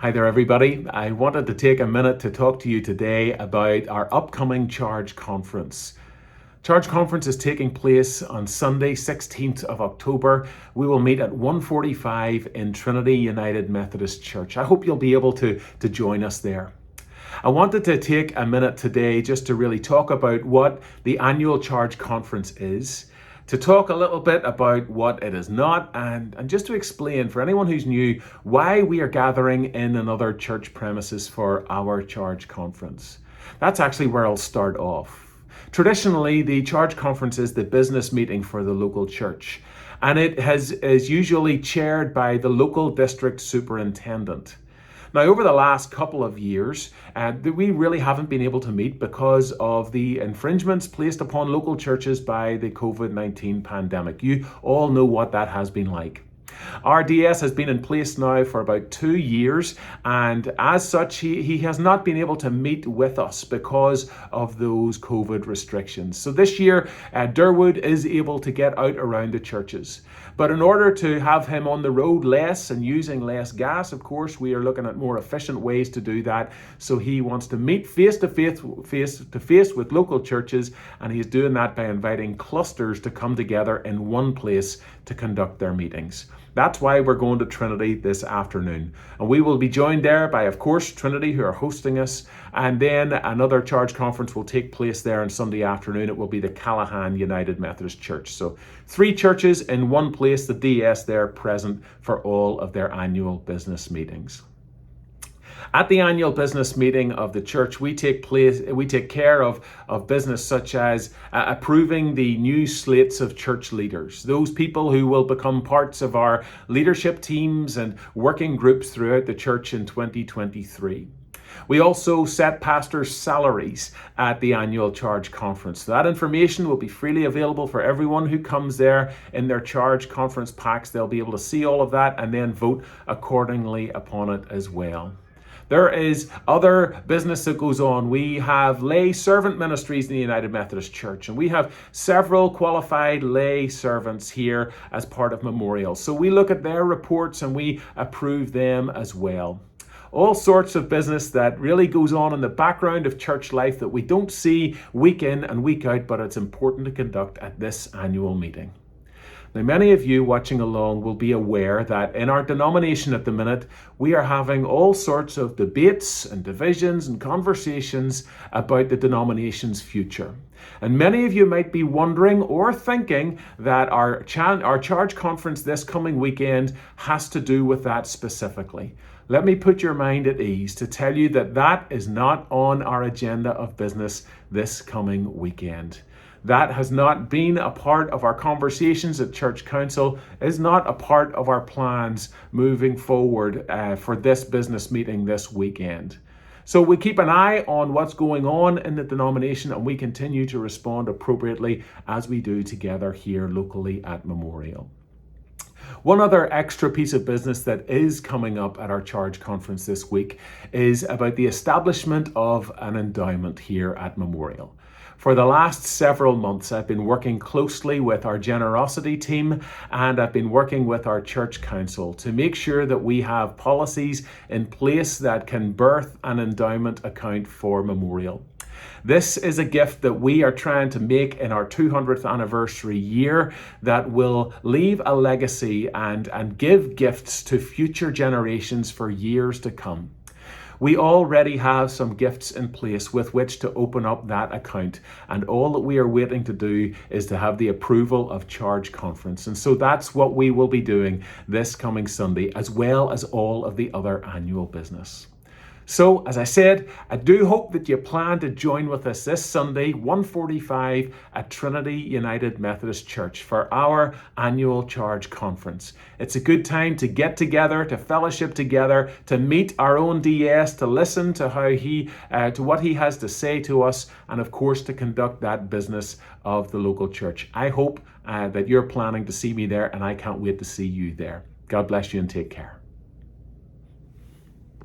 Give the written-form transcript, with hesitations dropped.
Hi there, everybody. I wanted to take a minute to talk to you today about our upcoming Charge Conference. Charge Conference is taking place on Sunday, 16th of October. We will meet at 1:45 in Trinity United Methodist Church. I hope you'll be able to join us there. I wanted to take a minute today just to really talk about what the annual Charge Conference is, to talk a little bit about what it is not, and just to explain for anyone who's new why we are gathering in another church premises for our Charge Conference. That's actually where I'll start off. Traditionally, the Charge Conference is the business meeting for the local church, and it is usually chaired by the local district superintendent. Now, over the last couple of years, we really haven't been able to meet because of the infringements placed upon local churches by the COVID-19 pandemic. You all know what that has been like. Our DS has been in place now for about 2 years, and as such, he has not been able to meet with us because of those COVID restrictions. So this year, Durwood is able to get out around the churches. But in order to have him on the road less and using less gas, of course, we are looking at more efficient ways to do that. So he wants to meet face to face with local churches, and he's doing that by inviting clusters to come together in one place to conduct their meetings. That's why we're going to Trinity this afternoon. And we will be joined there by, of course, Trinity, who are hosting us. And then another Charge Conference will take place there on Sunday afternoon. It will be the Callahan United Methodist Church. So 3 churches in one place, the DS there present for all of their annual business meetings. At the annual business meeting of the church, we take care of business such as approving the new slates of church leaders, those people who will become parts of our leadership teams and working groups throughout the church in 2023. We also set pastors' salaries at the annual Charge Conference. That information will be freely available for everyone who comes there in their Charge Conference packs. They'll be able to see all of that and then vote accordingly upon it as well. There is other business that goes on. We have lay servant ministries in the United Methodist Church, and we have several qualified lay servants here as part of Memorial. So we look at their reports and we approve them as well. All sorts of business that really goes on in the background of church life that we don't see week in and week out, but it's important to conduct at this annual meeting. Now, many of you watching along will be aware that in our denomination at the minute, we are having all sorts of debates and divisions and conversations about the denomination's future. And many of you might be wondering or thinking that our Charge Conference this coming weekend has to do with that specifically. Let me put your mind at ease to tell you that that is not on our agenda of business this coming weekend. That has not been a part of our conversations at Church Council, is not a part of our plans moving forward for this business meeting this weekend. So we keep an eye on what's going on in the denomination, and we continue to respond appropriately as we do together here locally at Memorial. One other extra piece of business that is coming up at our Charge Conference this week is about the establishment of an endowment here at Memorial. For the last several months, I've been working closely with our generosity team, and I've been working with our church council to make sure that we have policies in place that can birth an endowment account for Memorial. This is a gift that we are trying to make in our 200th anniversary year that will leave a legacy and give gifts to future generations for years to come. We already have some gifts in place with which to open up that account, and all that we are waiting to do is to have the approval of Charge Conference. And so that's what we will be doing this coming Sunday, as well as all of the other annual business. So, as I said, I do hope that you plan to join with us this Sunday, 1:45 at Trinity United Methodist Church for our annual Charge Conference. It's a good time to get together, to fellowship together, to meet our own DS, to listen to to what he has to say to us, and of course to conduct that business of the local church. I hope that you're planning to see me there, and I can't wait to see you there. God bless you and take care.